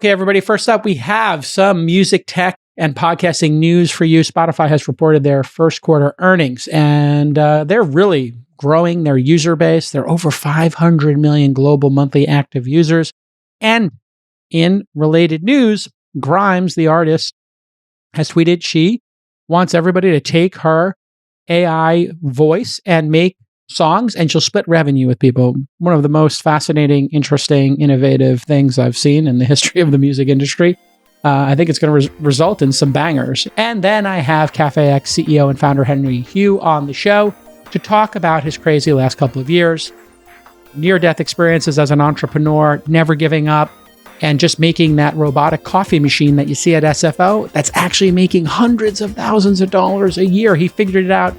Okay, everybody, first up, we have some music tech and podcasting news for you. Spotify has reported their first quarter earnings, and they're really growing their user base. They're over 500 million global monthly active users. And in related news, Grimes, the artist, has tweeted she wants everybody to take her AI voice and make songs, and she'll split revenue with people. One of the most fascinating, interesting, innovative things I've seen in the history of the music industry. I think it's going to result in some bangers. And then I have CafeX CEO and founder Henry Hugh on the show to talk about his crazy last couple of years, near-death experiences as an entrepreneur, never giving up, and just making that robotic coffee machine that you see at SFO that's actually making hundreds of thousands of dollars a year. He figured it out.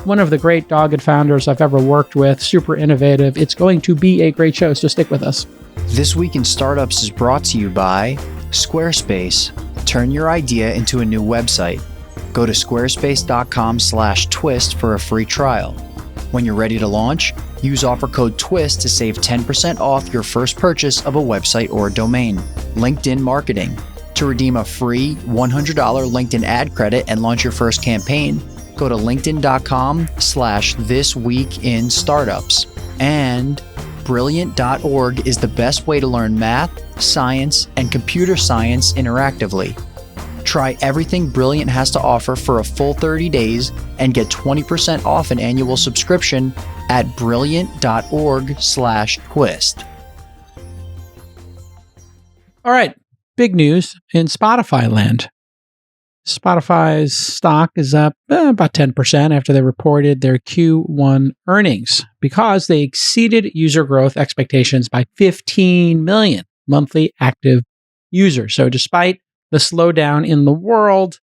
One of the great dogged founders I've ever worked with, super innovative. It's going to be a great show, so stick with us. This Week in Startups is brought to you by Squarespace. Turn your idea into a new website. Go to squarespace.com/twist for a free trial. When you're ready to launch, use offer code TWIST to save 10% off your first purchase of a website or domain. LinkedIn Marketing. To redeem a free $100 LinkedIn ad credit and launch your first campaign, go to linkedin.com/thisweekinstartups. And Brilliant.org is the best way to learn math, science, and computer science interactively. Try everything Brilliant has to offer for a full 30 days and get 20% off an annual subscription at brilliant.org/twist. All right, big news in Spotify land. Spotify's stock is up about 10% after they reported their Q1 earnings because they exceeded user growth expectations by 15 million monthly active users. So despite the slowdown in the world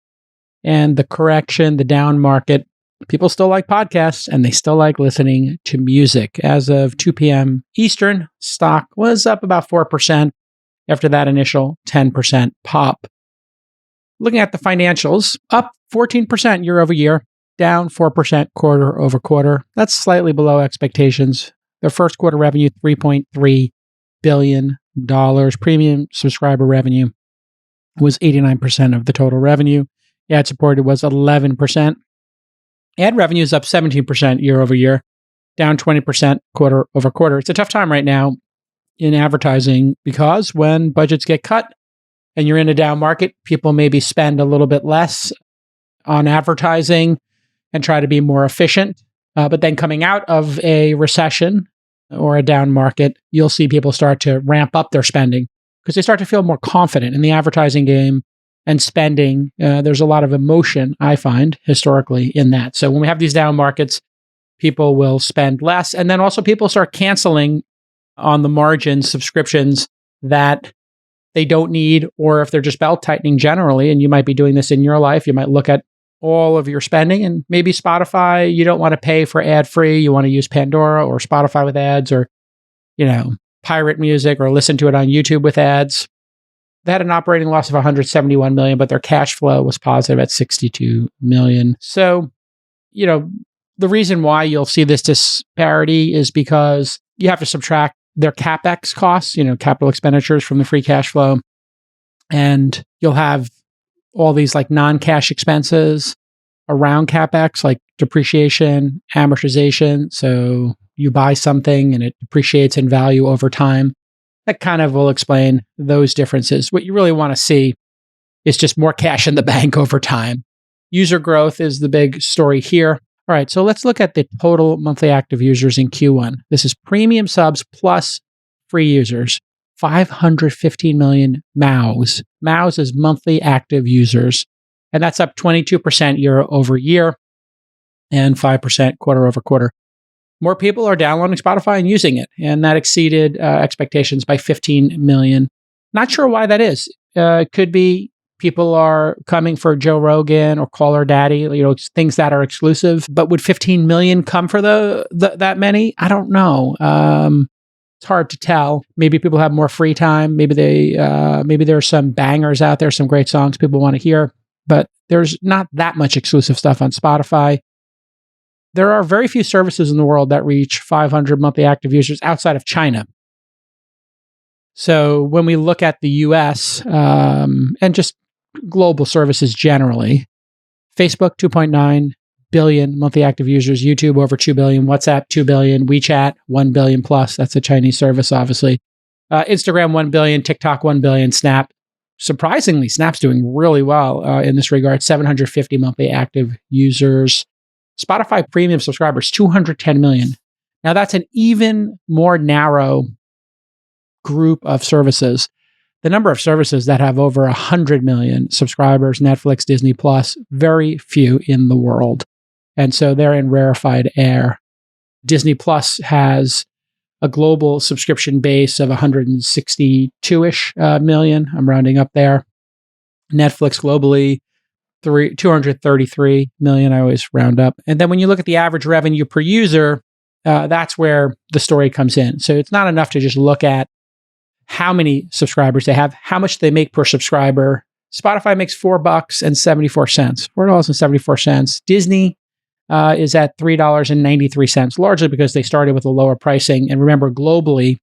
and the correction, the down market, people still like podcasts and they still like listening to music. As of 2 p.m. Eastern, stock was up about 4% after that initial 10% pop. Looking at the financials, up 14% year over year, down 4% quarter over quarter. That's slightly below expectations. Their first quarter revenue, $3.3 billion. Premium subscriber revenue was 89% of the total revenue. Ad supported was 11%. Ad revenue is up 17% year over year, down 20% quarter over quarter. It's a tough time right now in advertising because when budgets get cut and you're in a down market, people maybe spend a little bit less on advertising and try to be more efficient. But then coming out of a recession or a down market, you'll see people start to ramp up their spending because they start to feel more confident in the advertising game and spending. There's a lot of emotion, I find, historically in that. So when we have these down markets, people will spend less. And then also people start canceling on the margin subscriptions that they don't need, or if they're just belt tightening generally, and you might be doing this in your life, you might look at all of your spending and maybe Spotify, you don't want to pay for ad free. You want to use Pandora or Spotify with ads or, pirate music or listen to it on YouTube with ads. They had an operating loss of 171 million, but their cash flow was positive at 62 million. So, the reason why you'll see this disparity is because you have to subtract their CapEx costs, capital expenditures from the free cash flow. And you'll have all these like non-cash expenses around CapEx, like depreciation, amortization. So you buy something and it depreciates in value over time. That kind of will explain those differences. What you really want to see is just more cash in the bank over time. User growth is the big story here. All right, so let's look at the total monthly active users in Q1. This is premium subs plus free users. 515 million MAUs. MAUs is monthly active users. And that's up 22% year over year and 5% quarter over quarter. More people are downloading Spotify and using it. And that exceeded expectations by 15 million. Not sure why that is. It could be people are coming for Joe Rogan or Call Her Daddy, things that are exclusive. But would 15 million come for that many? I don't know. It's hard to tell. Maybe people have more free time. Maybe there are some bangers out there, some great songs people want to hear. But there's not that much exclusive stuff on Spotify. There are very few services in the world that reach 500 monthly active users outside of China. So when we look at the US and just global services generally, Facebook, 2.9 billion monthly active users, YouTube, over 2 billion, WhatsApp, 2 billion, WeChat, 1 billion plus. That's a Chinese service, obviously. Instagram, 1 billion, TikTok, 1 billion, Snap. Surprisingly, Snap's doing really well in this regard, 750 monthly active users. Spotify premium subscribers, 210 million. Now, that's an even more narrow group of services. The number of services that have over 100 million subscribers, Netflix, Disney Plus, very few in the world. And so they're in rarefied air. Disney Plus has a global subscription base of 162-ish million. I'm rounding up there. Netflix globally, 233 million. I always round up. And then when you look at the average revenue per user, that's where the story comes in. So it's not enough to just look at how many subscribers they have, how much they make per subscriber. Spotify makes $4.74, $4.74. Disney is at $3.93, largely because they started with a lower pricing. And remember, globally,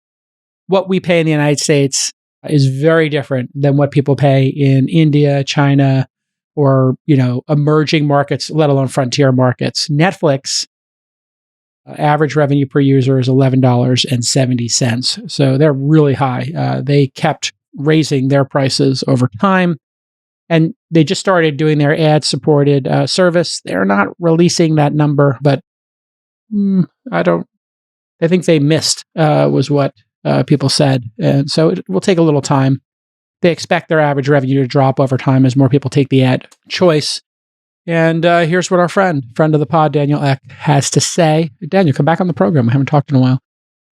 what we pay in the United States is very different than what people pay in India, China, or, emerging markets, let alone frontier markets. Netflix, average revenue per user is $11.70. So they're really high. They kept raising their prices over time. And they just started doing their ad-supported service. They're not releasing that number, but I think they missed, was what people said. And so it will take a little time. They expect their average revenue to drop over time as more people take the ad choice. And here's what our friend of the pod, Daniel Eck, has to say. Daniel, come back on the program. We haven't talked in a while.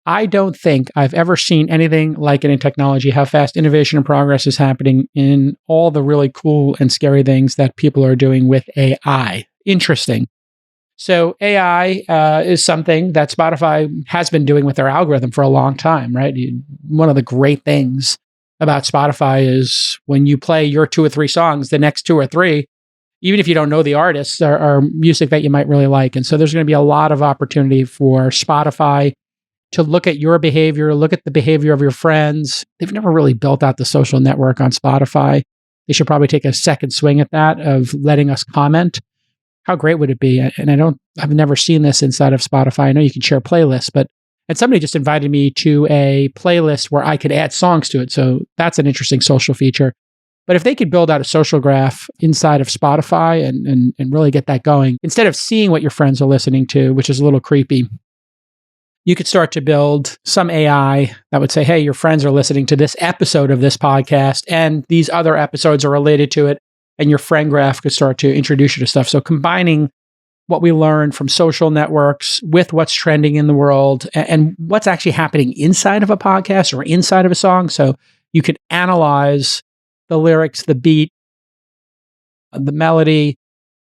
I don't think I've ever seen anything like it in technology, how fast innovation and progress is happening in all the really cool and scary things that people are doing with AI. Interesting. So AI is something that Spotify has been doing with their algorithm for a long time, right? One of the great things about Spotify is when you play your 2 or 3 songs, the next 2 or 3, even if you don't know the artists, are music that you might really like. And so there's going to be a lot of opportunity for Spotify to look at your behavior, look at the behavior of your friends. They've never really built out the social network on Spotify. They should probably take a second swing at that, of letting us comment. How great would it be? And I've never seen this inside of Spotify. I know you can share playlists, and somebody just invited me to a playlist where I could add songs to it. So that's an interesting social feature. But if they could build out a social graph inside of Spotify and really get that going, instead of seeing what your friends are listening to, which is a little creepy, you could start to build some AI that would say, hey, your friends are listening to this episode of this podcast, and these other episodes are related to it. And your friend graph could start to introduce you to stuff. So combining what we learn from social networks with what's trending in the world and what's actually happening inside of a podcast or inside of a song. So you could analyze the lyrics, the beat, the melody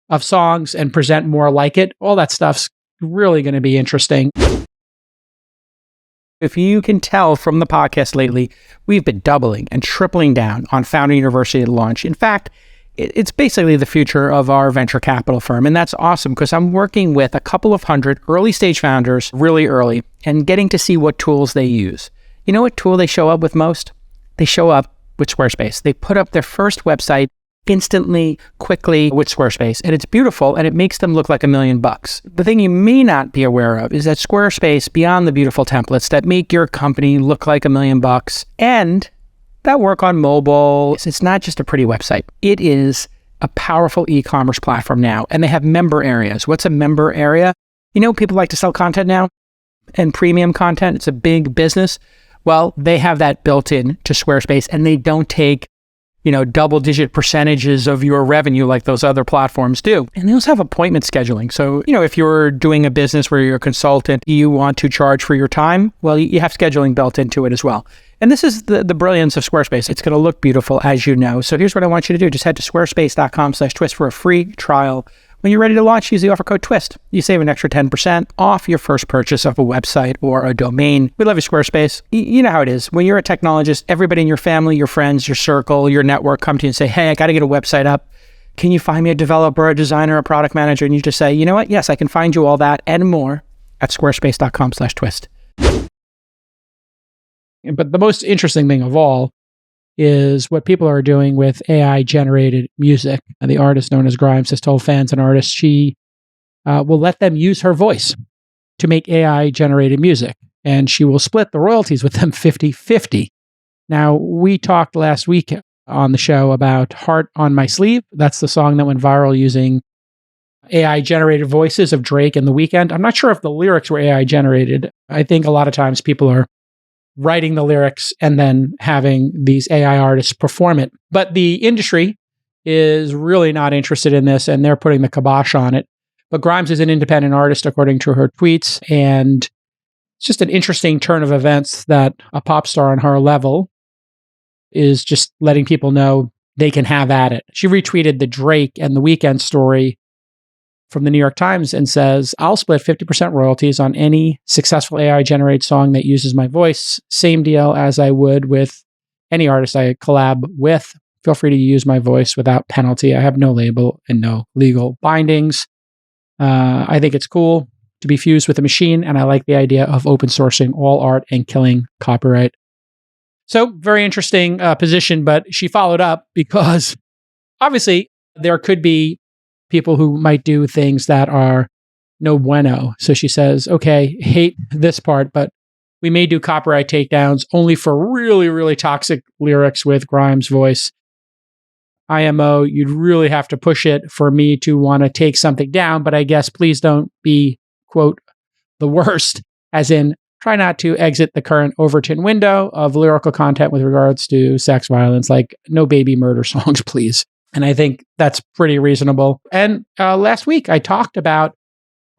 of songs and present more like it. All that stuff's really going to be interesting. If you can tell from the podcast lately, we've been doubling and tripling down on Founder University at launch. In fact, it's basically the future of our venture capital firm. And that's awesome because I'm working with a couple of hundred early stage founders really early and getting to see what tools they use. You know what tool they show up with most? They show up with Squarespace. They put up their first website instantly, quickly with Squarespace. And it's beautiful and it makes them look like $1 million. The thing you may not be aware of is that Squarespace, beyond the beautiful templates that make your company look like $1 million and that work on mobile, it's not just a pretty website. It is a powerful e-commerce platform now. And they have member areas. What's a member area? You know, people like to sell content now and premium content. It's a big business. Well, they have that built in to Squarespace and they don't take, double-digit percentages of your revenue like those other platforms do. And they also have appointment scheduling. So, if you're doing a business where you're a consultant, you want to charge for your time, well, you have scheduling built into it as well. And this is the brilliance of Squarespace. It's going to look beautiful, as you know. So here's what I want you to do. Just head to squarespace.com/twist for a free trial. When you're ready to launch, use the offer code TWIST. You save an extra 10% off your first purchase of a website or a domain. We love you, Squarespace. You know how it is. When you're a technologist, everybody in your family, your friends, your circle, your network come to you and say, hey, I got to get a website up. Can you find me a developer, a designer, a product manager? And you just say, you know what? Yes, I can find you all that and more at squarespace.com/twist. But the most interesting thing of all is what people are doing with AI-generated music. And the artist known as Grimes has told fans and artists she will let them use her voice to make AI-generated music, and she will split the royalties with them 50-50. Now, we talked last week on the show about Heart on My Sleeve. That's the song that went viral using AI-generated voices of Drake and The Weeknd. I'm not sure if the lyrics were AI-generated. I think a lot of times people are writing the lyrics and then having these AI artists perform it. But the industry is really not interested in this, and they're putting the kibosh on it. But Grimes is an independent artist, according to her tweets, and it's just an interesting turn of events that a pop star on her level is just letting people know they can have at it. She retweeted the Drake and The Weeknd story from the New York Times and says, I'll split 50% royalties on any successful AI-generated song that uses my voice. Same deal as I would with any artist I collab with. Feel free to use my voice without penalty. I have no label and no legal bindings. I think it's cool to be fused with a machine, and I like the idea of open sourcing all art and killing copyright. So, very interesting position, but she followed up because obviously there could be people who might do things that are no bueno. So she says, okay, hate this part, but we may do copyright takedowns only for really, really toxic lyrics with Grimes' voice. IMO, you'd really have to push it for me to want to take something down, but I guess please don't be, quote, the worst, as in try not to exit the current Overton window of lyrical content with regards to sex violence, like no baby murder songs, please. And I think that's pretty reasonable. And last week, I talked about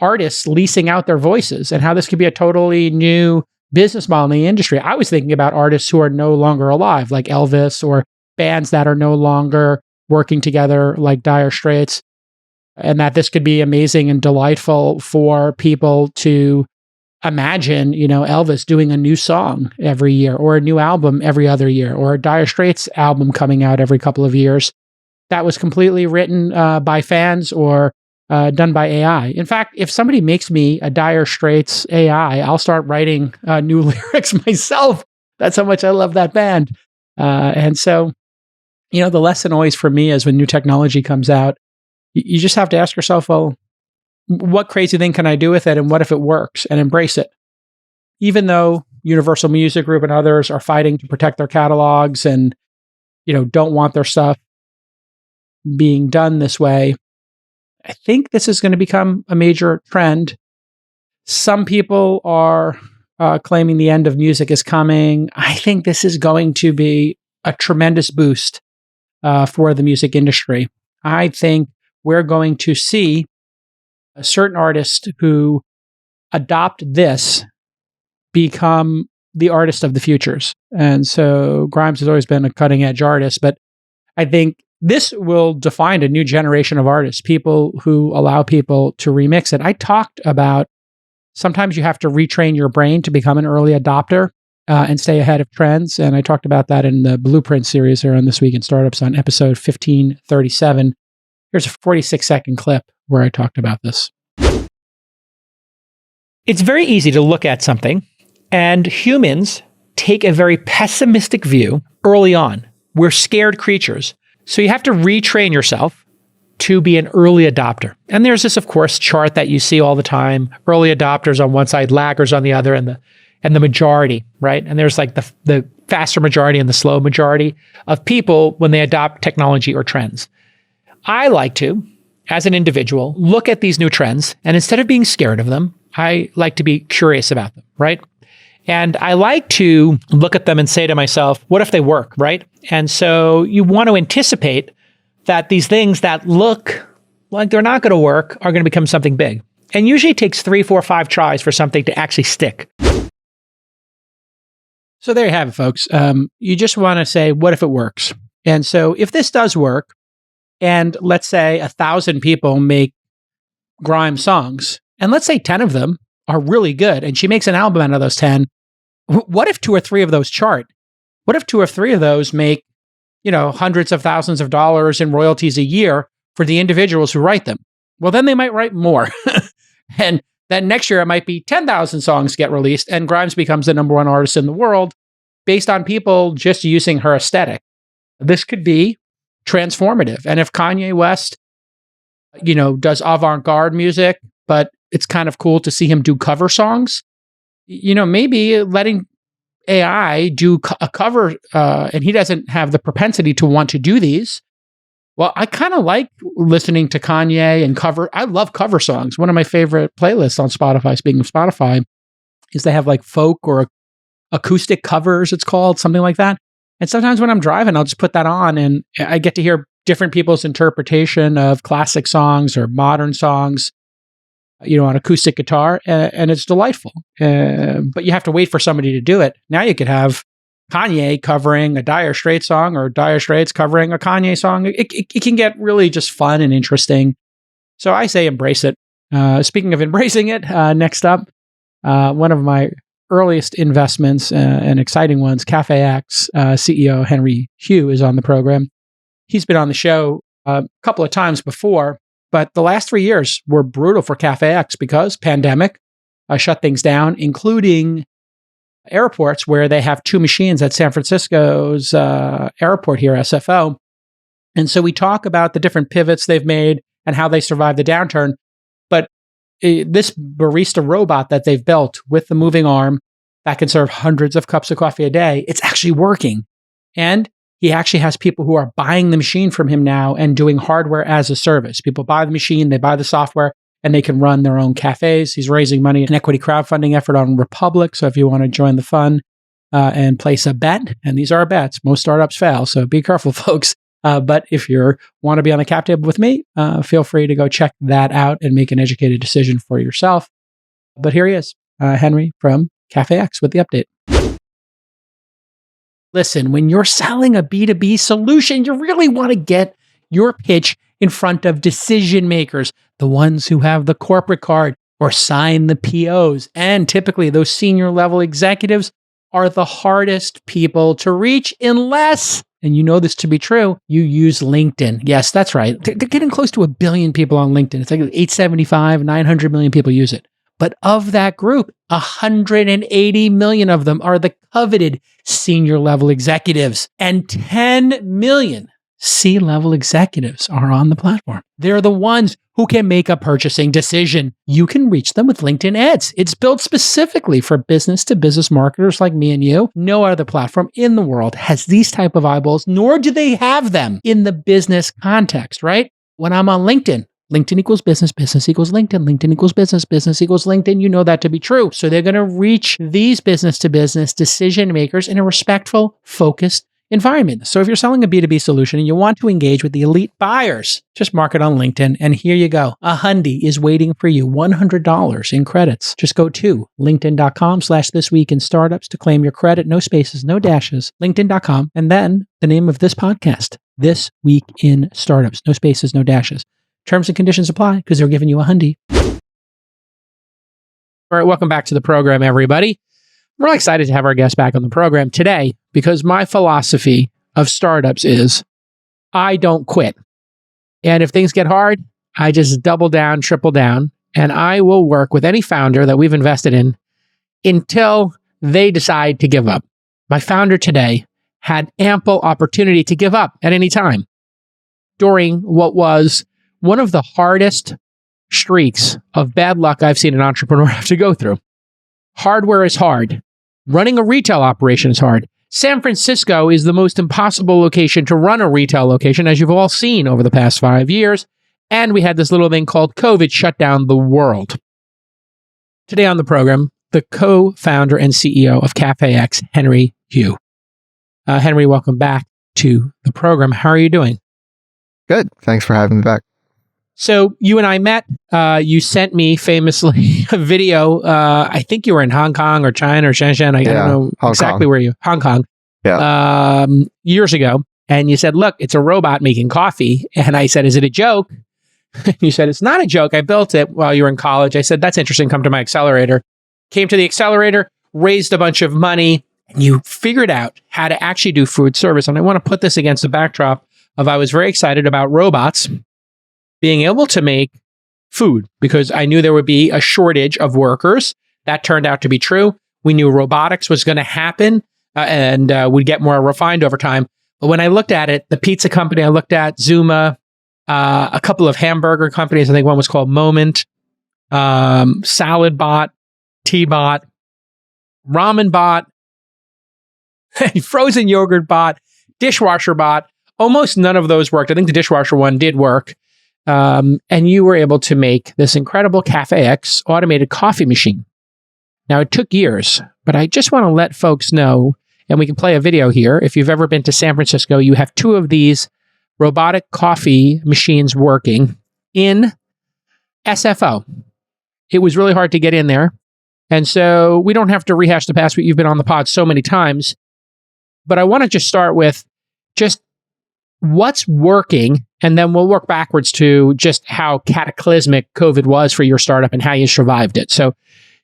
artists leasing out their voices and how this could be a totally new business model in the industry. I was thinking about artists who are no longer alive, like Elvis, or bands that are no longer working together, like Dire Straits, and that this could be amazing and delightful for people to imagine, Elvis doing a new song every year, or a new album every other year, or a Dire Straits album coming out every couple of years. That was completely written by fans or done by AI. In fact, if somebody makes me a Dire Straits AI, I'll start writing new lyrics myself. That's how much I love that band. And so, the lesson always for me is when new technology comes out, you just have to ask yourself, well, what crazy thing can I do with it? And what if it works? And embrace it. Even though Universal Music Group and others are fighting to protect their catalogs and, don't want their stuff being done this way, I think this is going to become a major trend. Some people are claiming the end of music is coming. I think this is going to be a tremendous boost for the music industry. I think we're going to see a certain artist who adopt this become the artist of the futures. And so Grimes has always been a cutting edge artist, but I think this will define a new generation of artists, people who allow people to remix it. I talked about sometimes you have to retrain your brain to become an early adopter and stay ahead of trends. And I talked about that in the Blueprint series here on This Week in Startups on episode 1537. Here's a 46-second clip where I talked about this. It's very easy to look at something, and humans take a very pessimistic view early on. We're scared creatures. So you have to retrain yourself to be an early adopter. And there's this, of course, chart that you see all the time, early adopters on one side, laggers on the other, and the majority, right? And there's like the faster majority and the slow majority of people when they adopt technology or trends. I like to, as an individual, look at these new trends, and instead of being scared of them, I like to be curious about them, right? And I like to look at them and say to myself, what if they work, right? And so you want to anticipate that these things that look like they're not going to work are going to become something big. And usually it takes 3, 4, 5 tries for something to actually stick. So there you have it, folks. You just want to say, what if it works? And so if this does work, and let's say 1,000 people make Grimes songs, and let's say 10 of them are really good, and she makes an album out of those 10, what if 2 or 3 of those chart? What if 2 or 3 of those make, hundreds of thousands of dollars in royalties a year for the individuals who write them? Well, then they might write more. And then next year it might be 10,000 songs get released and Grimes becomes the #1 artist in the world. based on people just using her aesthetic. This could be transformative. And if Kanye West, does avant-garde music, but it's kind of cool to see him do cover songs, maybe letting AI do a cover, and he doesn't have the propensity to want to do these. Well, I kind of like listening to Kanye and cover. I love cover songs. One of my favorite playlists on Spotify, speaking of Spotify, is they have like folk or acoustic covers, it's called, something like that. And sometimes when I'm driving, I'll just put that on and I get to hear different people's interpretation of classic songs or modern songs, on acoustic guitar, and it's delightful. But you have to wait for somebody to do it. Now you could have Kanye covering a Dire Straits song or Dire Straits covering a Kanye song. It can get really just fun and interesting. So I say embrace it. Speaking of embracing it, next up, one of my earliest investments and exciting ones, CafeX CEO Henry Hugh is on the program. He's been on the show a couple of times before, but the last 3 years were brutal for CafeX because pandemic shut things down, including airports where they have 2 machines at San Francisco's airport here, SFO. And so we talk about the different pivots they've made and how they survived the downturn. But this barista robot that they've built with the moving arm that can serve hundreds of cups of coffee a day, it's actually working. And he actually has people who are buying the machine from him now and doing hardware as a service. People buy the machine, they buy the software, and they can run their own cafes. He's raising money in an equity crowdfunding effort on Republic. So if you want to join the fund and place a bet, and these are bets, most startups fail, so be careful, folks. But if you want to be on the cap table with me, feel free to go check that out and make an educated decision for yourself. But here he is, Henry from CafeX with the update. Listen, when you're selling a B2B solution, you really want to get your pitch in front of decision makers, the ones who have the corporate card or sign the POs. And typically those senior level executives are the hardest people to reach unless, and you know this to be true, you use LinkedIn. Yes, that's right. They're getting close to 1 billion people on LinkedIn. It's like 875, 900 million people use it. But of that group, 180 million of them are the coveted senior level executives, and 10 million C-level executives are on the platform. They're the ones who can make a purchasing decision. You can reach them with LinkedIn ads. It's built specifically for business-to-business marketers like me and you. No other platform in the world has these type of eyeballs, nor do they have them in the business context, right? When I'm on LinkedIn, LinkedIn equals business, business equals LinkedIn, LinkedIn equals business, business equals LinkedIn. You know that to be true. So they're going to reach these business-to-business decision makers in a respectful, focused environment. So if you're selling a B2B solution and you want to engage with the elite buyers, just mark it on LinkedIn. And here you go. A Hyundai is waiting for you. $100 in credits. Just go to linkedin.com/thisweekinstartups to claim your credit. No spaces, no dashes. LinkedIn.com. And then the name of this podcast, This Week in Startups. No spaces, no dashes. Terms and conditions apply because they're giving you a Hyundai. All right, welcome back to the program, everybody. I'm really excited to have our guest back on the program today because my philosophy of startups is I don't quit. And if things get hard, I just double down, triple down, and I will work with any founder that we've invested in until they decide to give up. My founder today had ample opportunity to give up at any time during what was one of the hardest streaks of bad luck I've seen an entrepreneur have to go through. Hardware is hard. Running a retail operation is hard. San Francisco is the most impossible location to run a retail location, as you've all seen over the past 5 years. And we had this little thing called COVID shut down the world. Today on the program, the co-founder and CEO of CafeX, Henry Hugh. Henry, welcome back to the program. How are you doing? Good. Thanks for having me back. So you and I met. You sent me famously a video. I think you were in Hong Kong or China or Shenzhen. I don't know exactly where you. Hong Kong. Yeah. Years ago, and you said, "Look, it's a robot making coffee." And I said, "Is it a joke?" You said, "It's not a joke. I built it while you were in college." I said, "That's interesting. Come to my accelerator." Came to the accelerator, raised a bunch of money, and you figured out how to actually do food service. And I want to put this against the backdrop of I was very excited about robots being able to make food because I knew there would be a shortage of workers. That turned out to be true. We knew robotics was going to happen. and would get more refined over time. But when I looked at it, the pizza company I looked at, Zuma, a couple of hamburger companies, I think one was called Moment, Salad Bot, Tea Bot, Ramen Bot, Frozen Yogurt Bot, Dishwasher Bot. Almost none of those worked. I think the dishwasher one did work. And you were able to make this incredible Cafe X automated coffee machine. Now, it took years, but I just want to let folks know, and we can play a video here. If you've ever been to San Francisco, you have 2 of these robotic coffee machines working in SFO. It was really hard to get in there. And so we don't have to rehash the past, but you've been on the pod so many times. But I want to just start with just what's working, and then we'll work backwards to just how cataclysmic COVID was for your startup and how you survived it. So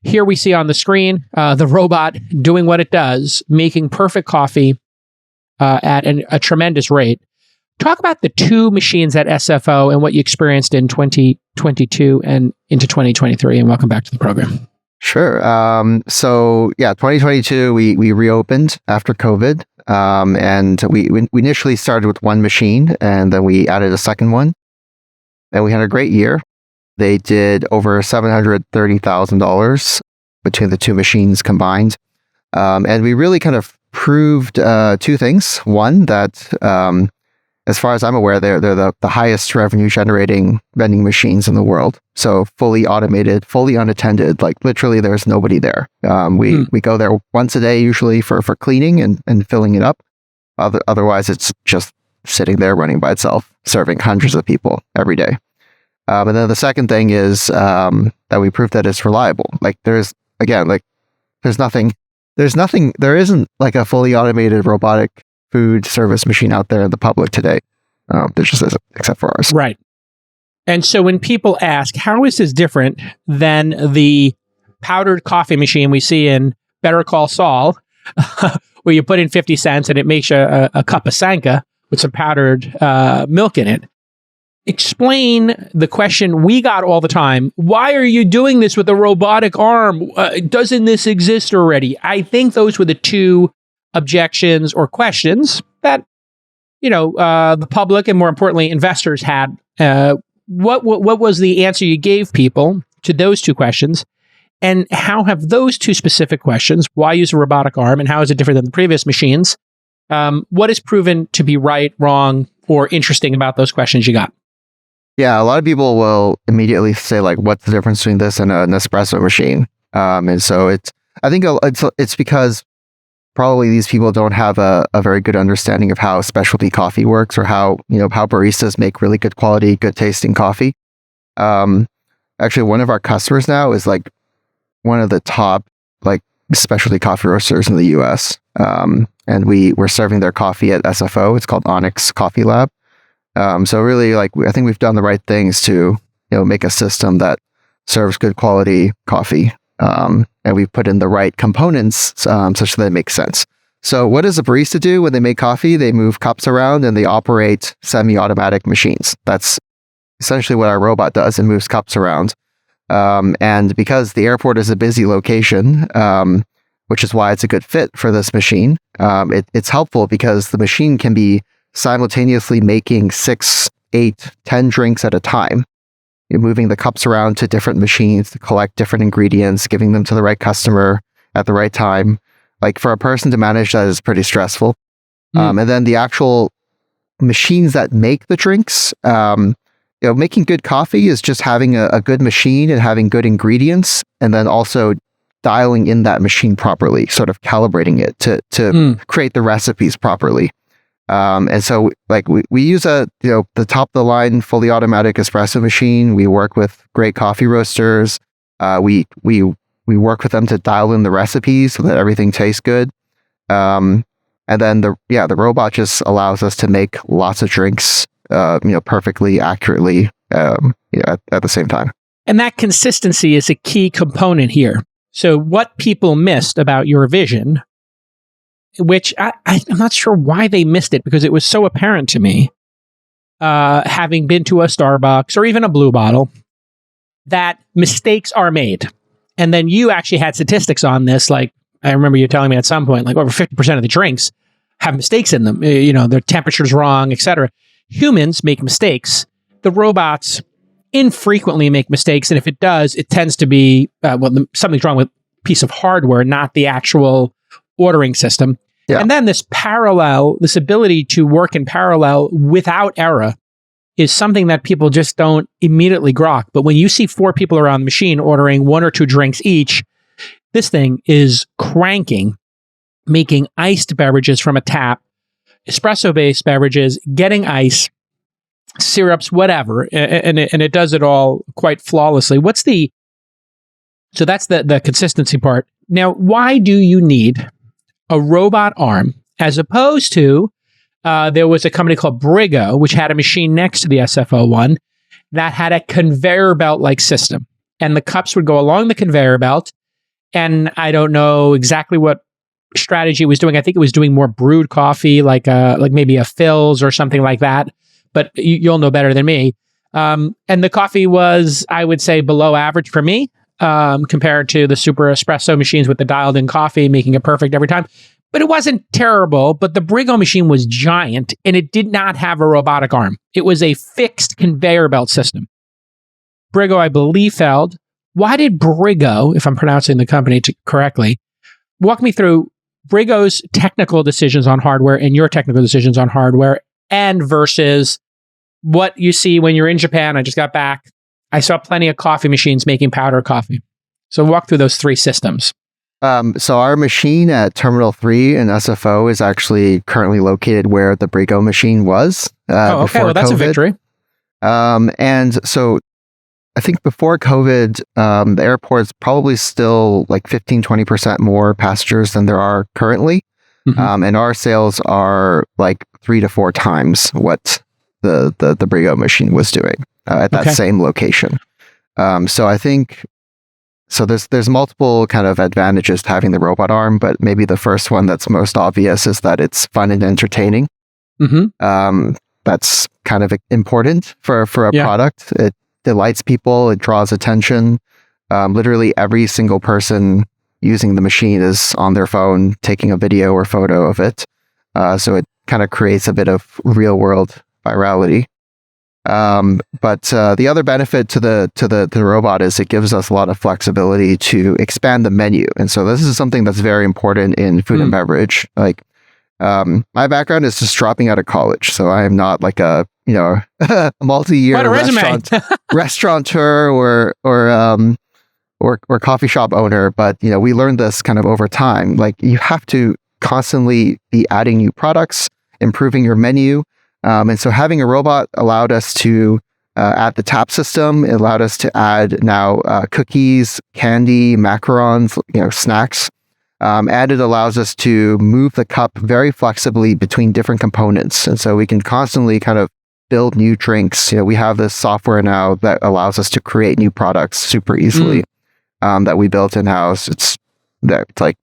here we see on the screen the robot doing what it does, making perfect coffee at a tremendous rate. Talk about the 2 machines at SFO and what you experienced in 2022 and into 2023, and welcome back to the program. Sure. So yeah, 2022, we reopened after COVID. And we initially started with 1 machine, and then we added a second one, and we had a great year. They did over $730,000 between the 2 machines combined. And we really kind of proved 2 things. One, that as far as I'm aware, they're the highest revenue generating vending machines in the world. So fully automated, fully unattended, like literally there's nobody there. We go there once a day usually for cleaning and filling it up. Otherwise, it's just sitting there running by itself, serving hundreds of people every day. And then the second thing is that we proved that it's reliable. Like there isn't like a fully automated robotic food service machine out there in the public today. There just isn't, except for ours. Right. And so when people ask, how is this different than the powdered coffee machine we see in Better Call Saul, where you put in 50 cents and it makes a cup of Sanka with some powdered milk in it? Explain the question we got all the time. Why are you doing this with a robotic arm? Doesn't this exist already? I think those were the 2 objections or questions that, the public and more importantly, investors had. What was the answer you gave people to those 2 questions? And how have those 2 specific questions, why use a robotic arm and how is it different than the previous machines? What is proven to be right, wrong, or interesting about those questions you got? Yeah, a lot of people will immediately say, like, what's the difference between this and an espresso machine? And so I think it's because probably these people don't have a very good understanding of how specialty coffee works, or how baristas make really good quality, good tasting coffee. Actually, one of our customers now is like one of the top like specialty coffee roasters in the US. And we're serving their coffee at SFO. It's called Onyx Coffee Lab. So really, like, I think we've done the right things to make a system that serves good quality coffee. And we've put in the right components such that it makes sense. So what does a barista do when they make coffee? They move cups around and they operate semi-automatic machines. That's essentially what our robot does. It moves cups around. And because the airport is a busy location, which is why it's a good fit for this machine, it's helpful because the machine can be simultaneously making 6, 8, 10 drinks at a time. You're moving the cups around to different machines to collect different ingredients, giving them to the right customer at the right time. Like, for a person to manage that is pretty stressful. And then the actual machines that make the drinks, making good coffee is just having a good machine and having good ingredients, and then also dialing in that machine properly, sort of calibrating it to create the recipes properly. And so, like, we use the top of the line fully automatic espresso machine. We work with great coffee roasters. We work with them to dial in the recipes so that everything tastes good. And then the robot just allows us to make lots of drinks, perfectly, accurately, at the same time. And that consistency is a key component here. So what people missed about your vision, which I'm not sure why they missed it, because it was so apparent to me, having been to a Starbucks or even a Blue Bottle, that mistakes are made. And then you actually had statistics on this, like I remember you telling me at some point, like over 50% of the drinks have mistakes in them. Their temperature's wrong, etc. Humans make mistakes. The robots infrequently make mistakes. And if it does, it tends to be, something's wrong with a piece of hardware, not the actual ordering system. Yeah. And then this ability to work in parallel without error is something that people just don't immediately grok. But when you see 4 people around the machine ordering 1 or 2 drinks each, this thing is cranking, making iced beverages from a tap, espresso-based beverages, getting ice, syrups, whatever, and it does it all quite flawlessly. So that's the consistency part. Now, why do you need a robot arm as opposed to there was a company called Brigo, which had a machine next to the SFO1 that had a conveyor belt-like system. And the cups would go along the conveyor belt. And I don't know exactly what strategy it was doing. I think it was doing more brewed coffee, like maybe a Philz or something like that. But you'll know better than me. And the coffee was, I would say, below average for me compared to the super espresso machines with the dialed-in coffee, making it perfect every time. But it wasn't terrible, but the Brigo machine was giant, and it did not have a robotic arm. It was a fixed conveyor belt system. Brigo, I believe, failed. Why did Brigo, if I'm pronouncing the company correctly, walk me through Brigo's technical decisions on hardware and your technical decisions on hardware, and versus what you see when you're in Japan? I just got back. I saw plenty of coffee machines making powder coffee. So walk through those 3 systems. So our machine at Terminal 3 in SFO is actually currently located where the Brigo machine was. Okay. Well, that's COVID. a victory. And so I think before COVID, the airport's probably still like 15-20% more passengers than there are currently. Mm-hmm. And our sales are like 3 to 4 times what the Brigo machine was doing at that same location. So I think... So there's multiple kind of advantages to having the robot arm, but maybe the first one that's most obvious is that it's fun and entertaining. Mm-hmm. That's kind of important for a product. It delights people. It draws attention. Literally every single person using the machine is on their phone taking a video or photo of it. So it kind of creates a bit of real world virality. But the other benefit to the robot is it gives us a lot of flexibility to expand the menu. And so this is something that's very important in food and beverage. Like, my background is just dropping out of college. So I am not like a multi-year restaurateur or coffee shop owner. But, we learned this kind of over time. Like, you have to constantly be adding new products, improving your menu. And so having a robot allowed us to add the tap system. It allowed us to add now cookies, candy, macarons, snacks. And it allows us to move the cup very flexibly between different components. And so we can constantly kind of build new drinks. We have this software now that allows us to create new products super easily that we built in-house. It's like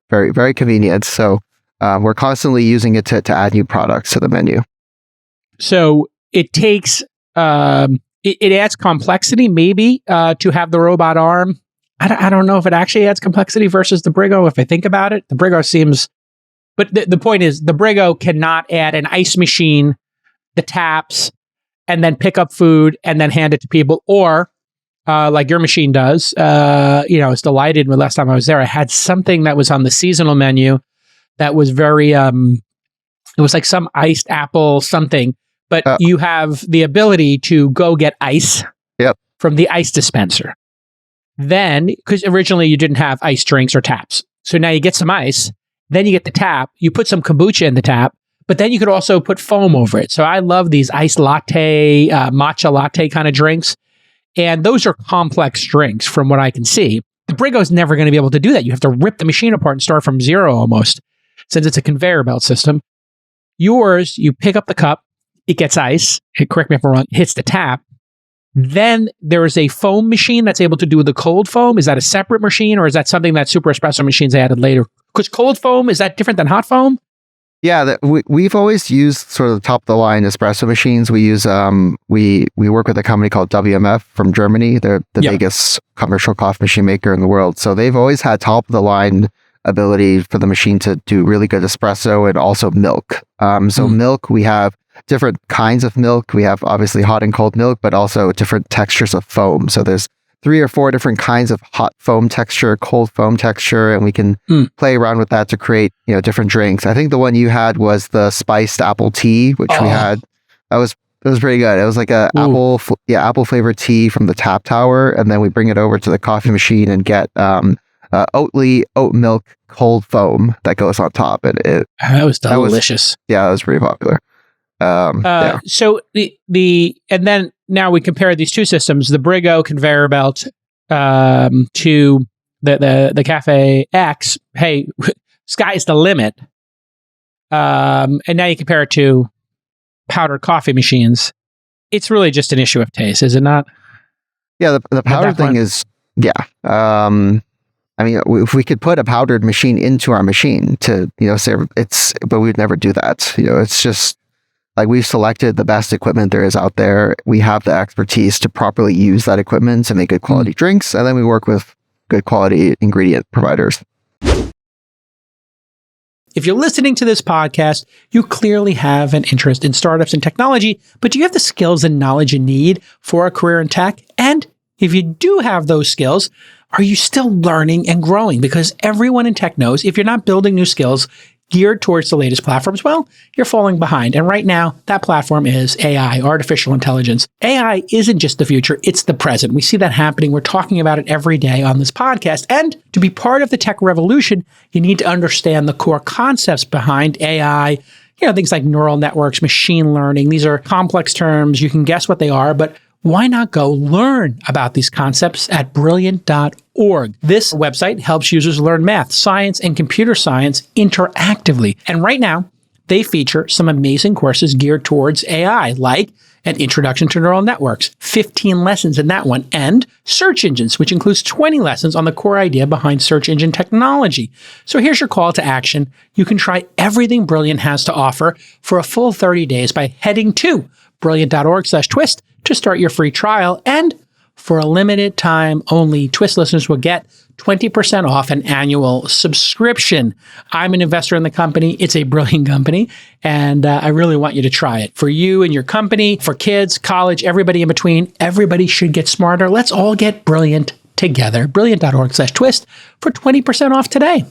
very, very convenient. So we're constantly using it to add new products to the menu. So it takes, it adds complexity maybe to have the robot arm. I don't know if it actually adds complexity versus the Brigo. If I think about it, the Brigo seems, but the point is the Brigo cannot add an ice machine, the taps, and then pick up food and then hand it to people. Or like your machine does, I was delighted when last time I was there, I had something that was on the seasonal menu that was very, it was like some iced apple something. But you have the ability to go get ice from the ice dispenser. Then, because originally you didn't have ice drinks or taps. So now you get some ice, then you get the tap, you put some kombucha in the tap, but then you could also put foam over it. So I love these iced latte, matcha latte kind of drinks. And those are complex drinks from what I can see. The Brigo's never going to be able to do that. You have to rip the machine apart and start from zero almost, since it's a conveyor belt system. Yours, you pick up the cup, it gets ice, correct me if I'm wrong, hits the tap. Then there is a foam machine that's able to do the cold foam. Is that a separate machine, or is that something that super espresso machines added later? Because cold foam, is that different than hot foam? Yeah, we've always used sort of the top of the line espresso machines. We use we work with a company called WMF from Germany. They're the biggest commercial coffee machine maker in the world. So they've always had top of the line ability for the machine to do really good espresso and also milk. Milk, we have different kinds of milk. We have obviously hot and cold milk, but also different textures of foam. So there's 3 or 4 different kinds of hot foam texture, cold foam texture, and we can play around with that to create, different drinks. I think the one you had was the spiced apple tea, which we had. It was pretty good. It was like a apple flavored tea from the Tap Tower, and then we bring it over to the coffee machine and get oat milk cold foam that goes on top. And that was delicious. It was pretty popular. So and then now we compare these two systems, the Briggo conveyor belt to the Cafe X. Hey, sky's the limit. And now you compare it to powdered coffee machines. It's really just an issue of taste, is it not? Yeah, the powdered thing is, I mean, if we could put a powdered machine into our machine to, say but we'd never do that. It's just like we've selected the best equipment there is out there. We have the expertise to properly use that equipment to make good quality drinks. And then we work with good quality ingredient providers. If you're listening to this podcast, you clearly have an interest in startups and technology, but do you have the skills and knowledge you need for a career in tech? And if you do have those skills, are you still learning and growing? Because everyone in tech knows if you're not building new skills geared towards the latest platforms, well, you're falling behind. And right now, that platform is AI, artificial intelligence. AI isn't just the future, it's the present. We see that happening. We're talking about it every day on this podcast. And to be part of the tech revolution, you need to understand the core concepts behind AI. Things like neural networks, machine learning. These are complex terms. You can guess what they are, but why not go learn about these concepts at brilliant.org? This website helps users learn math, science, and computer science interactively. And right now, they feature some amazing courses geared towards AI, like an introduction to neural networks, 15 lessons in that one, and search engines, which includes 20 lessons on the core idea behind search engine technology. So here's your call to action. You can try everything Brilliant has to offer for a full 30 days by heading to brilliant.org/twist to start your free trial. And for a limited time only, Twist listeners will get 20% off an annual subscription. I'm an investor in the company. It's a brilliant company, and I really want you to try it. For you and your company, for kids, college, everybody in between, everybody should get smarter. Let's all get brilliant together. Brilliant.org/twist for 20% off today.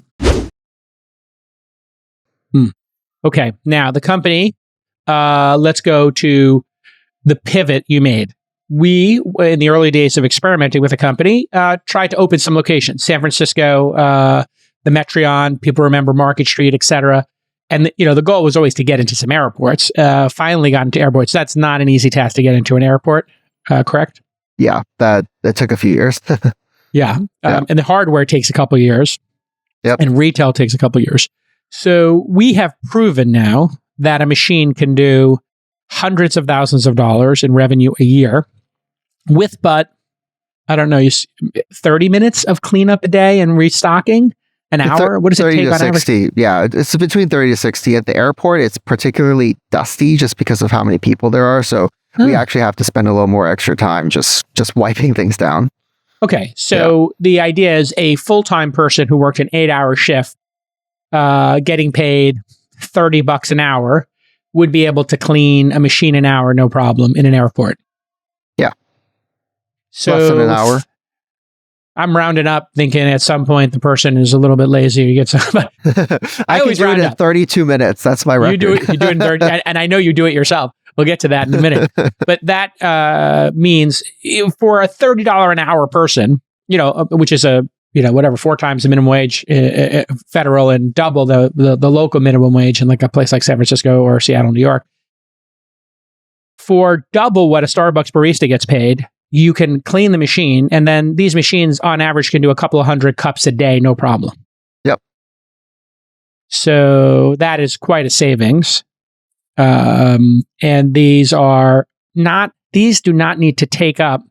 Okay, now the company, let's go to the pivot you made. We, in the early days of experimenting with the company, tried to open some locations. San Francisco, the Metreon, people remember Market Street, etc. And the goal was always to get into some airports. Finally got into airports. That's not an easy task to get into an airport, correct? Yeah, that took a few years. Yeah. And the hardware takes a couple of years. Yep. And retail takes a couple of years. So we have proven now that a machine can do hundreds of thousands of dollars in revenue a year with, 30 minutes of cleanup a day and restocking an hour. What does it take on 60 average? Yeah, it's between 30 to 60. At the airport, it's particularly dusty just because of how many people there are. So we actually have to spend a little more extra time just wiping things down. Okay, so the idea is a full-time person who worked an 8-hour shift, getting paid $30 an hour, would be able to clean a machine an hour, no problem, in an airport. Yeah. So less than an hour. I'm rounding up, thinking at some point the person is a little bit lazy. You get some. I always do it in 32 minutes. That's my record. You do it in 30, and I know you do it yourself. We'll get to that in a minute. But that means for a $30 an hour person, which is whatever, 4 times the minimum wage federal and double the local minimum wage in like a place like San Francisco or Seattle, New York. For double what a Starbucks barista gets paid, you can clean the machine, and then these machines on average can do a couple of 100 cups a day, no problem. Yep. So that is quite a savings. And these do not need to take up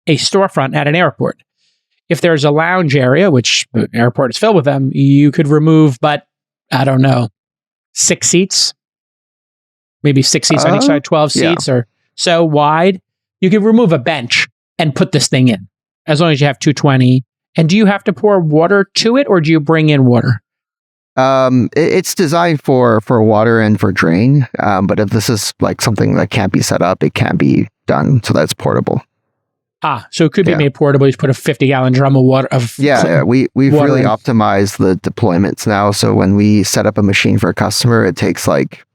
a storefront at an airport. If there's a lounge area, which the airport is filled with them, you could remove, 6 seats, maybe 6 seats on each side, 12 seats or so wide. You could remove a bench and put this thing in, as long as you have 220 And do you have to pour water to it, or do you bring in water? It's designed for water and for drain. But if this is like something that can't be set up, it can be done so that's portable. So it could be made portable. You just put a 50-gallon drum of water. We've water really in. optimized the deployments now. So when we set up a machine for a customer, it takes like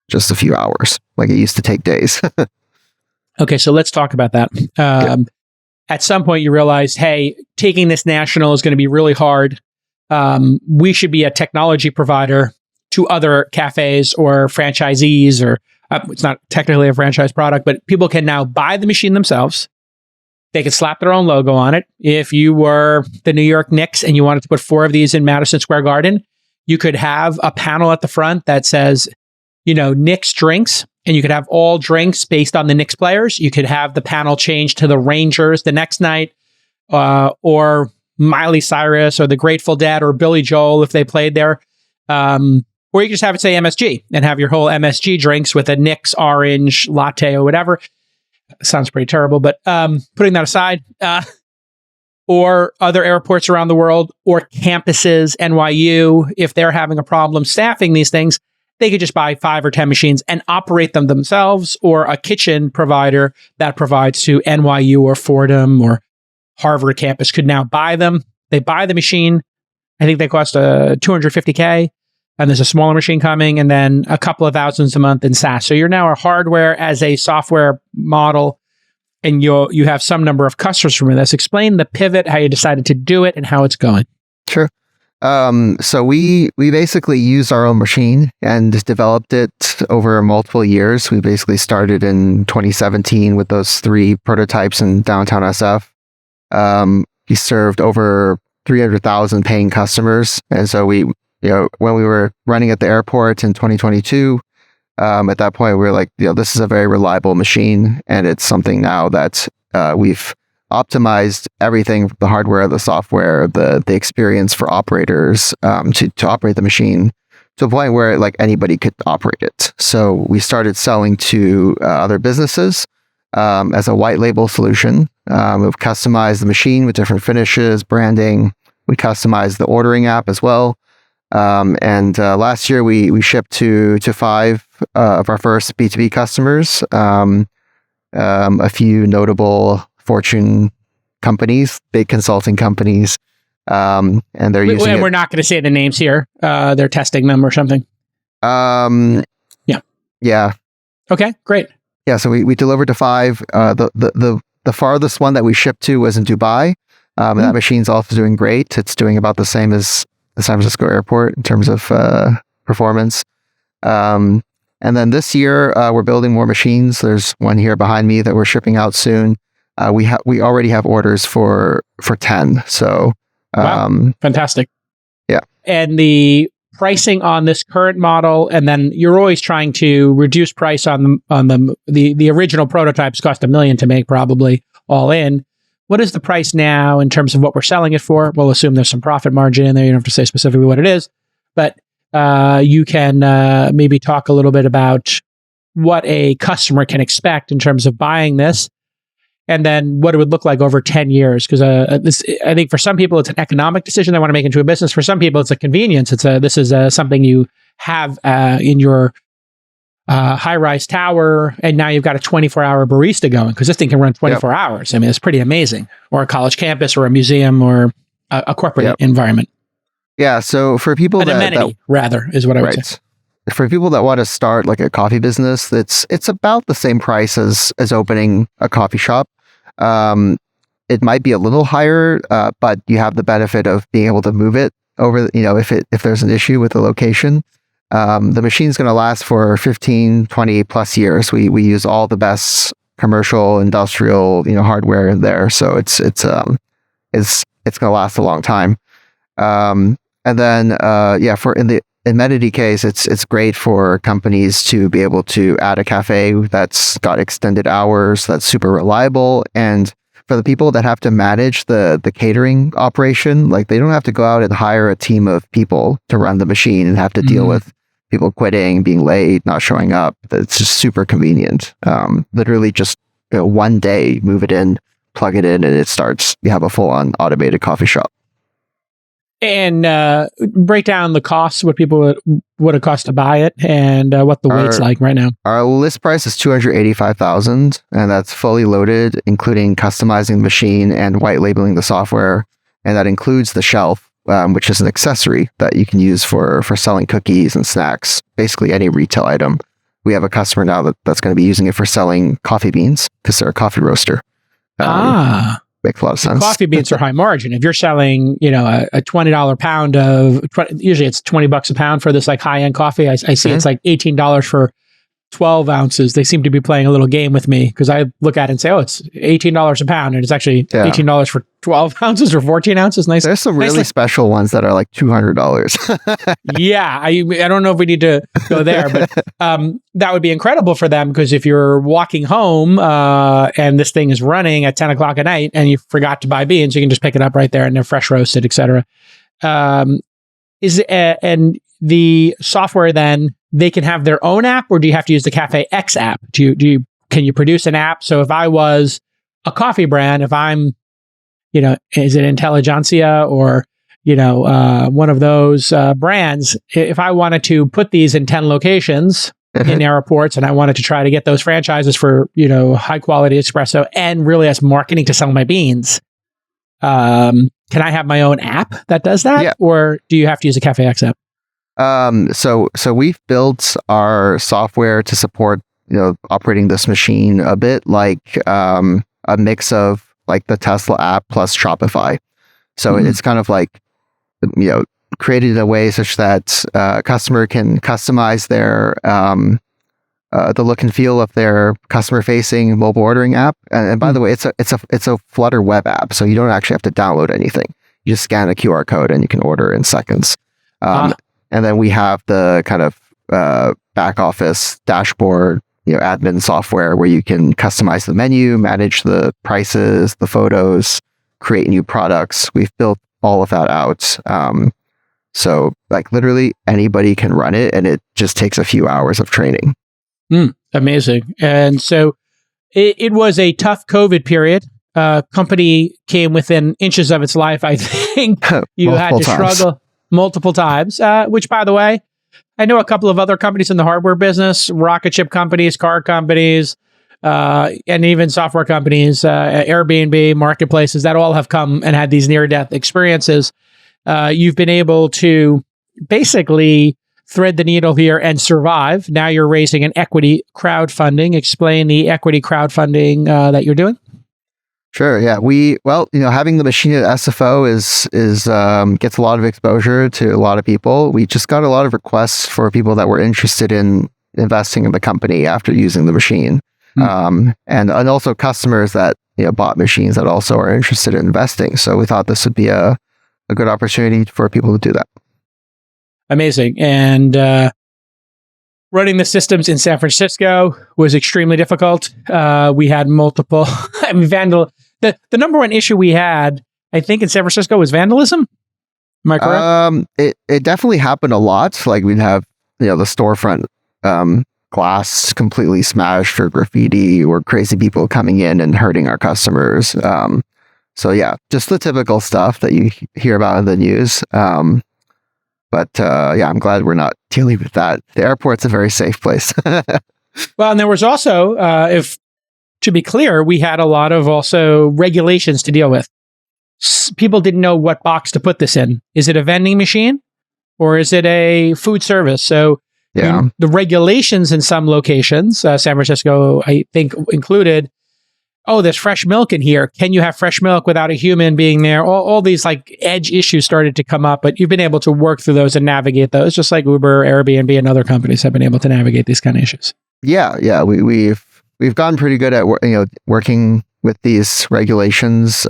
just a few hours. Like it used to take days. Okay, so let's talk about that. At some point, you realized, hey, taking this national is going to be really hard. We should be a technology provider to other cafes or franchisees, or it's not technically a franchise product, but people can now buy the machine themselves. They can slap their own logo on it. If you were the New York Knicks and you wanted to put 4 of these in Madison Square Garden, you could have a panel at the front that says, Knicks drinks, and you could have all drinks based on the Knicks players. You could have the panel change to the Rangers the next night, or Miley Cyrus or the Grateful Dead or Billy Joel if they played there. Or you can just have it say MSG and have your whole MSG drinks with a Knicks orange latte or whatever. Sounds pretty terrible, but putting that aside, or other airports around the world, or campuses, NYU, if they're having a problem staffing these things, they could just buy 5 or 10 machines and operate them themselves, or a kitchen provider that provides to NYU or Fordham or Harvard campus could now buy them. They buy the machine. I think they cost $250K, and there's a smaller machine coming, and then a couple of thousands a month in SaaS. So you're now a hardware as a software model, and you have some number of customers from this. Explain the pivot, how you decided to do it, and how it's going. Sure. So we basically used our own machine and developed it over multiple years. We basically started in 2017 with those 3 prototypes in downtown SF. We served over 300,000 paying customers. And so when we were running at the airport in 2022, at that point, we were like, this is a very reliable machine. And it's something now that we've optimized everything, the hardware, the software, the experience for operators to operate the machine to a point where like anybody could operate it. So we started selling to other businesses as a white label solution. We've customized the machine with different finishes, branding. We customized the ordering app as well. And last year we shipped to 5 of our first B2B customers, a few notable Fortune companies, big consulting companies, and they're using it. We're not going to say the names here. They're testing them or something. Yeah. Okay, great. Yeah, so we delivered to 5. The farthest one that we shipped to was in Dubai. And that machine's also doing great. It's doing about the same as the San Francisco airport in terms of performance. And then this year, we're building more machines. There's one here behind me that we're shipping out soon. We already have orders for 10. So wow, fantastic. Yeah. And the pricing on this current model, and then you're always trying to reduce price on the original prototypes cost $1 million to make, probably all in. What is the price now in terms of what we're selling it for? We'll assume there's some profit margin in there. You don't have to say specifically what it is, but you can maybe talk a little bit about what a customer can expect in terms of buying this, and then what it would look like over 10 years. Because I think for some people, it's an economic decision they want to make into a business. For some people, it's a convenience. This is something you have in your high-rise tower, and now you've got a 24-hour barista going, because this thing can run 24 hours. I mean, it's pretty amazing. Or a college campus, or a museum, or a corporate environment. Yeah, so for people An amenity, rather, is what I would say. For people that want to start like a coffee business, it's about the same price as opening a coffee shop. It might be a little higher, but you have the benefit of being able to move it over, if there's an issue with the location. The machine's going to last for 15, 20 plus years. We use all the best commercial, industrial, hardware in there. So it's going to last a long time. And then, for in the amenity case, it's great for companies to be able to add a cafe that's got extended hours, that's super reliable. And for the people that have to manage the catering operation, like they don't have to go out and hire a team of people to run the machine and have to deal with people quitting, being late, not showing up. It's just super convenient. Literally just one day, move it in, plug it in, and it starts. You have a full-on automated coffee shop. And break down the costs, what people would it cost to buy it, and what the weight's like right now. Our list price is $285,000, and that's fully loaded, including customizing the machine and white labeling the software. And that includes the shelf, which is an accessory that you can use for selling cookies and snacks, basically any retail item. We have a customer now that's going to be using it for selling coffee beans because they're a coffee roaster. Makes a lot of sense. Coffee beans are high margin. If you're selling, a $20 pound usually it's $20 a pound for this like high end coffee. I see it's like $18 for 12 ounces. They seem to be playing a little game with me because I look at it and say, oh, it's $18 a pound, and it's actually $18 for 12 ounces or 14 ounces. Nice. There's some really special ones that are like $200. Yeah, I don't know if we need to go there, but that would be incredible for them, because if you're walking home and this thing is running at 10 o'clock at night and you forgot to buy beans, you can just pick it up right there and they're fresh roasted, etc. And the software then, they can have their own app, or do you have to use the Cafe X app? Can you produce an app? So if I was a coffee brand, if I'm, is it Intelligentsia or, one of those brands, if I wanted to put these in 10 locations in airports and I wanted to try to get those franchises for, high quality espresso and really as marketing to sell my beans, can I have my own app that does that? Yeah. Or do you have to use a Cafe X app? So we've built our software to support, operating this machine a bit like a mix of like the Tesla app plus Shopify. So it's kind of like, created in a way such that a customer can customize their the look and feel of their customer facing mobile ordering app. And by the way, it's a Flutter web app, so you don't actually have to download anything. You just scan a QR code and you can order in seconds. And then we have the kind of back office dashboard, admin software where you can customize the menu, manage the prices, the photos, create new products. We've built all of that out. So like literally anybody can run it, and it just takes a few hours of training. Amazing. And so it was a tough COVID period. Company came within inches of its life, I think. You had to struggle multiple times, which, by the way, I know a couple of other companies in the hardware business, rocket ship companies, car companies, and even software companies, Airbnb, marketplaces, that all have come and had these near-death experiences. You've been able to basically thread the needle here and survive. Now you're raising an equity crowdfunding. Explain the equity crowdfunding that you're doing. Sure. Yeah. Having the machine at SFO is gets a lot of exposure to a lot of people. We just got a lot of requests for people that were interested in investing in the company after using the machine, and also customers that bought machines that also are interested in investing. So we thought this would be a good opportunity for people to do that. Amazing. And running the systems in San Francisco was extremely difficult. We had multiple. The number one issue we had, I think, in San Francisco was vandalism. Am I correct? It definitely happened a lot. Like we'd have the storefront glass completely smashed for graffiti, or crazy people coming in and hurting our customers. So yeah, just the typical stuff that you hear about in the news. But I'm glad we're not dealing with that. The airport's a very safe place. Well, and there was also, to be clear, we had a lot of also regulations to deal with. People didn't know what box to put this in. Is it a vending machine or is it a food service? So the regulations in some locations, San Francisco, I think included, there's fresh milk in here. Can you have fresh milk without a human being there? All these like edge issues started to come up, but you've been able to work through those and navigate those, just like Uber, Airbnb, and other companies have been able to navigate these kind of issues. Yeah. We've gotten pretty good at working with these regulations.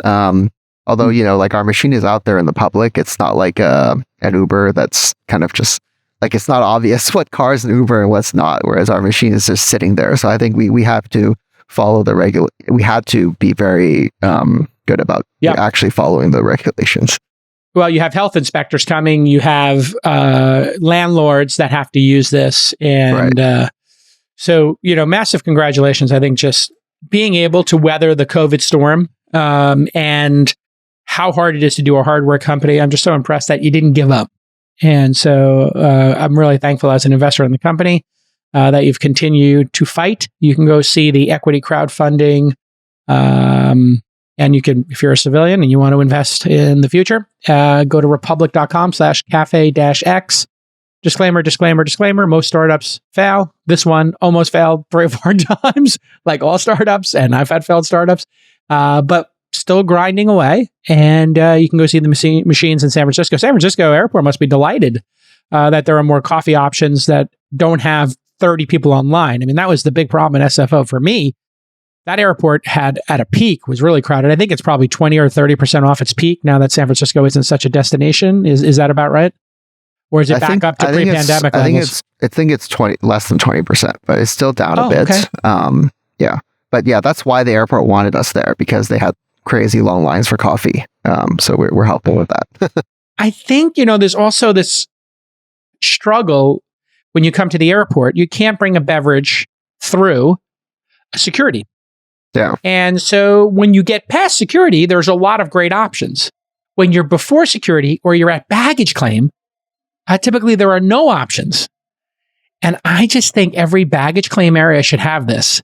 Although like our machine is out there in the public, it's not like an Uber that's kind of just like, it's not obvious what car is an Uber and what's not. Whereas our machine is just sitting there. So I think we have to follow we had to be very good about actually following the regulations. Well, you have health inspectors coming, you have landlords that have to use this. And so, massive congratulations. I think just being able to weather the COVID storm and how hard it is to do a hardware company. I'm just so impressed that you didn't give up. And so I'm really thankful as an investor in the company that you've continued to fight. You can go see the equity crowdfunding. And you can, if you're a civilian and you want to invest in the future, go to republic.com/cafe-x. Disclaimer, disclaimer, disclaimer. Most startups fail. This one almost failed 3 or 4 times, like all startups. And I've had failed startups, but still grinding away. And you can go see the machines in San Francisco. San Francisco Airport must be delighted that there are more coffee options that don't have 30 people online. I mean, that was the big problem in SFO for me. That airport had, at a peak, was really crowded. I think it's probably 20 or 30% off its peak now that San Francisco isn't such a destination. Is that about right? Or is it back up to pre-pandemic levels? I think it's less than 20%, but it's still down a bit. Okay. Yeah. But yeah, that's why the airport wanted us there, because they had crazy long lines for coffee. So we're helping with that. I think, there's also this struggle when you come to the airport. You can't bring a beverage through security. Yeah. And so when you get past security, there's a lot of great options. When you're before security or you're at baggage claim, typically there are no options. And I just think every baggage claim area should have this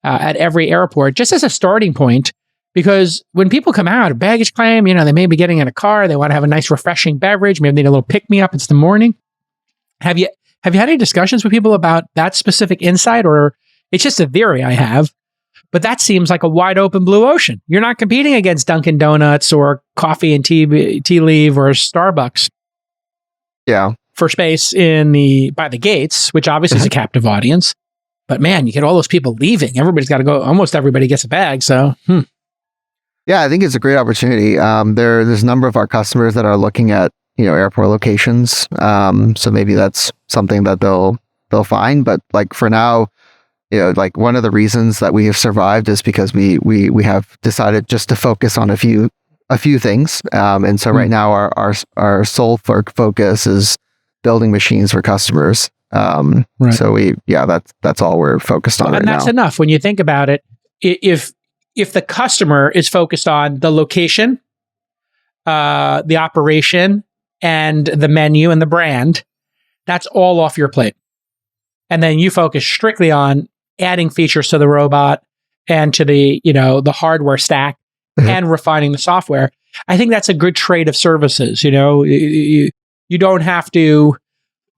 at every airport, just as a starting point. Because when people come out of baggage claim, they may be getting in a car, they want to have a nice refreshing beverage, maybe they need a little pick-me-up, it's the morning. Have you had any discussions with people about that specific insight, or it's just a theory I have? But that seems like a wide open blue ocean. You're not competing against Dunkin' Donuts or Coffee and Tea Leaf or Starbucks. Yeah. For space by the gates, which obviously is a captive audience. But man, you get all those people leaving. Everybody's got to go. Almost everybody gets a bag. So, Yeah, I think it's a great opportunity. There's a number of our customers that are looking at, airport locations. So maybe that's something that they'll find. But like for now, like one of the reasons that we have survived is because we have decided just to focus on a few things. And so right now our sole focus is building machines for customers. Right. So that's all we're focused on right now. And that's enough when you think about it. If the customer is focused on the location, the operation, and the menu and the brand, that's all off your plate. And then you focus strictly on adding features to the robot and to the, the hardware stack and refining the software. I think that's a good trade of services. You don't have to,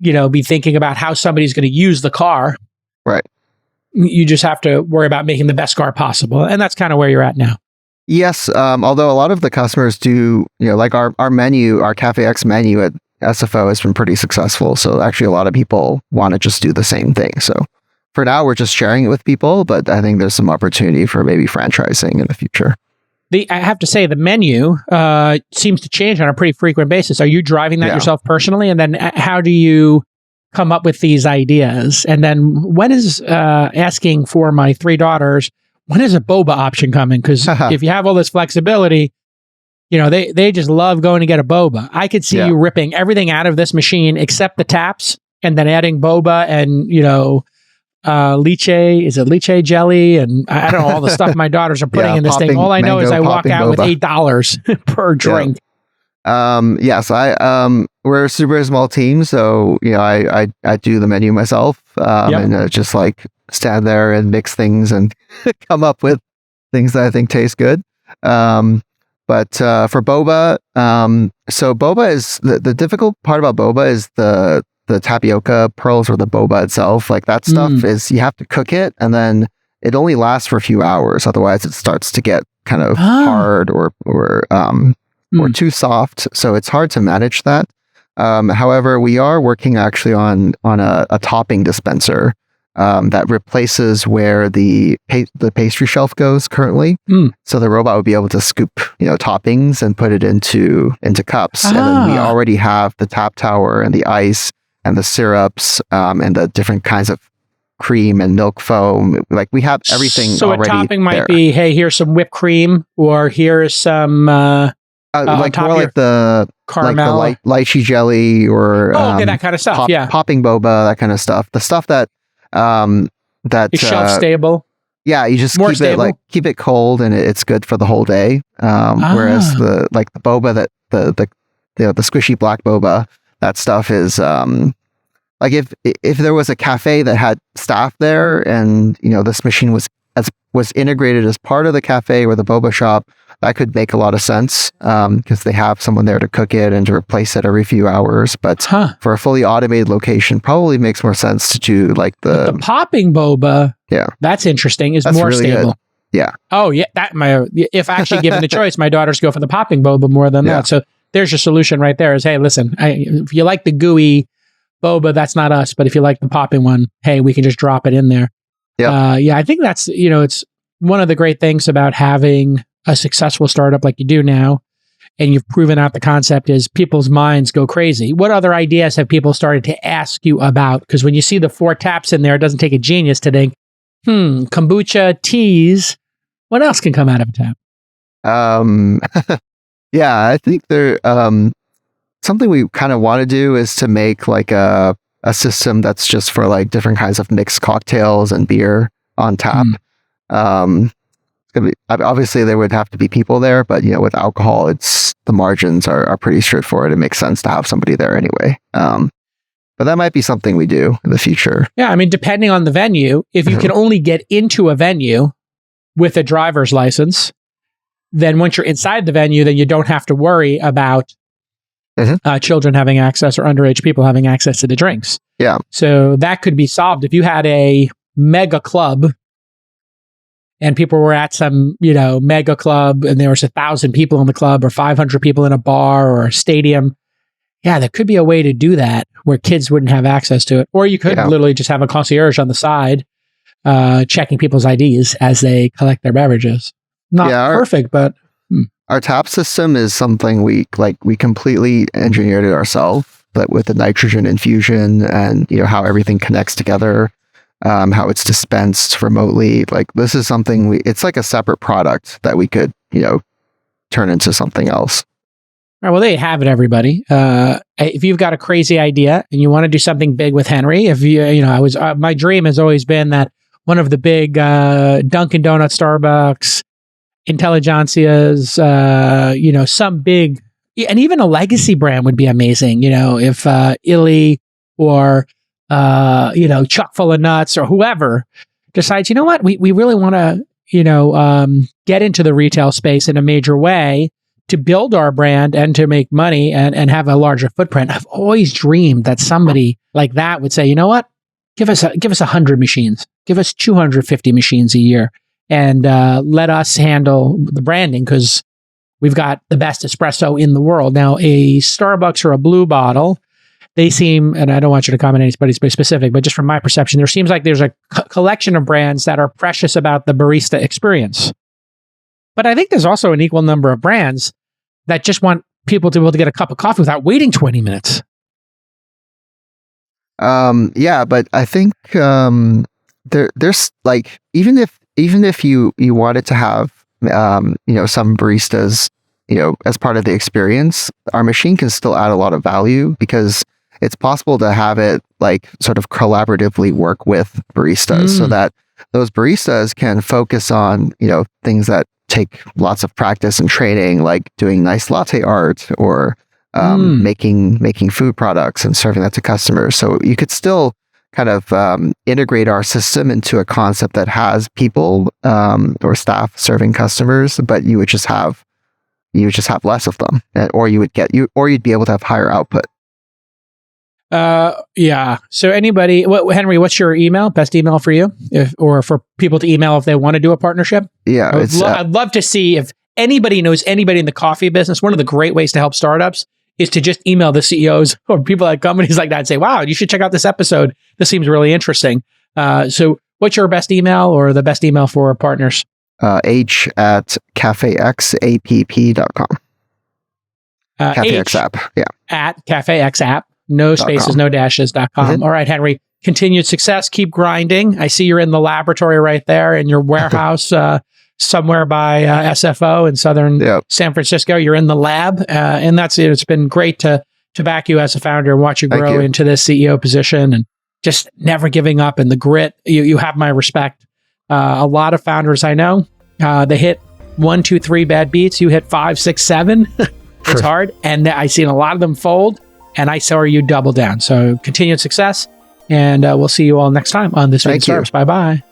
be thinking about how somebody's going to use the car. Right. You just have to worry about making the best car possible. And that's kind of where you're at now. Yes. Although a lot of the customers do, like our menu, our Cafe X menu at SFO has been pretty successful. So actually a lot of people want to just do the same thing. So for now, we're just sharing it with people, but I think there's some opportunity for maybe franchising in the future. I have to say, the menu seems to change on a pretty frequent basis. Are you driving that yourself personally? And then how do you come up with these ideas? And then when is asking for my 3 daughters, when is a boba option coming? Because if you have all this flexibility, they just love going to get a boba. I could see you ripping everything out of this machine except the taps and then adding boba and, lychee jelly, and I don't know, all the stuff my daughters are putting in this thing. All I know is I walk out with $8 per drink. Yes, we're a super small team, so I do the menu myself, and just like stand there and mix things and come up with things that I think taste good. But for boba, so boba is the difficult part about boba is the tapioca pearls or the boba itself. Like that stuff is, you have to cook it and then it only lasts for a few hours. Otherwise it starts to get kind of hard or too soft. So it's hard to manage that. However, we are working actually on a topping dispenser that replaces where the pastry shelf goes currently. So the robot would be able to scoop, toppings and put it into cups. And then we already have the tap tower and the ice and the syrups and the different kinds of cream and milk foam. Like we have everything so already. So a topping might there. be, hey, here's some whipped cream, or here's some like more like the caramel, like the lychee jelly, or okay, that kind of stuff. popping boba, that kind of stuff. The stuff that is shelf stable. Yeah, you just More keep stable? it keep it cold, and it's good for the whole day. Whereas the boba that the squishy black boba, that stuff is like if there was a cafe that had staff there, and this machine was integrated as part of the cafe or the boba shop, that could make a lot of sense because they have someone there to cook it and to replace it every few hours. But for a fully automated location, probably makes more sense to do like the popping boba. Yeah, that's interesting. Is that's more really stable. Good. Yeah. Oh yeah, if actually given the choice, my daughters go for the popping boba more than that. So there's your solution right there. Is hey, listen, if you like the gooey boba, that's not us. But if you like the popping one, hey, we can just drop it in there. Yeah, I think that's it's one of the great things about having a successful startup like you do now, and you've proven out the concept, is people's minds go crazy. What other ideas have people started to ask you about? Because when you see the 4 taps in there, it doesn't take a genius to think, kombucha, teas, what else can come out of a tap? Yeah, I think there something we kind of want to do is to make like a system that's just for like different kinds of mixed cocktails and beer on tap. Obviously there would have to be people there, but with alcohol, the margins are pretty straightforward. It makes sense to have somebody there anyway. But that might be something we do in the future. Yeah, I mean, depending on the venue, if you can only get into a venue with a driver's license, then once you're inside the venue, then you don't have to worry about children having access or underage people having access to the drinks. Yeah. So that could be solved if you had a mega club and people were at some, mega club and there was 1,000 people in the club or 500 people in a bar or a stadium. Yeah, there could be a way to do that where kids wouldn't have access to it. Or you could literally just have a concierge on the side checking people's IDs as they collect their beverages. Not perfect, but... Our tap system is something we completely engineered it ourselves, but with the nitrogen infusion and how everything connects together, how it's dispensed remotely. Like this is something it's like a separate product that we could turn into something else. All right, well, there you have it, everybody. If you've got a crazy idea and you want to do something big with Henry, if my dream has always been that one of the big Dunkin' Donuts, Starbucks, Intelligentsias, some big, and even a legacy brand would be amazing. If Illy or Chuck Full of Nuts or whoever decides, we really want to, get into the retail space in a major way to build our brand and to make money and have a larger footprint. I've always dreamed that somebody like that would say, you know what, give us 100 machines, give us 250 machines a year. And let us handle the branding because we've got the best espresso in the world. Now, a Starbucks or a Blue Bottle, they seem, and I don't want you to comment anybody specific, but just from my perception, there seems like there's a collection of brands that are precious about the barista experience. But I think there's also an equal number of brands that just want people to be able to get a cup of coffee without waiting 20 minutes. Yeah, but I think there's like, even if you wanted to have, some baristas, as part of the experience, our machine can still add a lot of value because it's possible to have it like sort of collaboratively work with baristas so that those baristas can focus on, things that take lots of practice and training, like doing nice latte art or making food products and serving that to customers. So you could still kind of integrate our system into a concept that has people or staff serving customers, but you would just have less of them, or you'd be able to have higher output. Yeah. So anybody, Henry, what's your email? Best email for you, or for people to email if they want to do a partnership? Yeah, I'd love to see if anybody knows anybody in the coffee business. One of the great ways to help startups is to just email the CEOs or people at companies like that and say, wow, you should check out this episode. This seems really interesting. So what's your best email or the best email for partners? h@cafexapp.com. CafeXapp, yeah. At CafeXapp. No spaces, no dashes.com. All right, Henry, continued success. Keep grinding. I see you're in the laboratory right there in your warehouse somewhere by SFO in southern San Francisco. You're in the lab, and that's it. It's been great to back you as a founder and watch you grow into this CEO position and just never giving up and the grit. You have my respect. A lot of founders I know, they hit 1, 2, 3 bad beats. You hit 5, 6, 7. It's hard. And I've seen a lot of them fold, and I saw you double down. So continued success. And we'll see you all next time on This Week in Thank you. Startups. Bye-bye.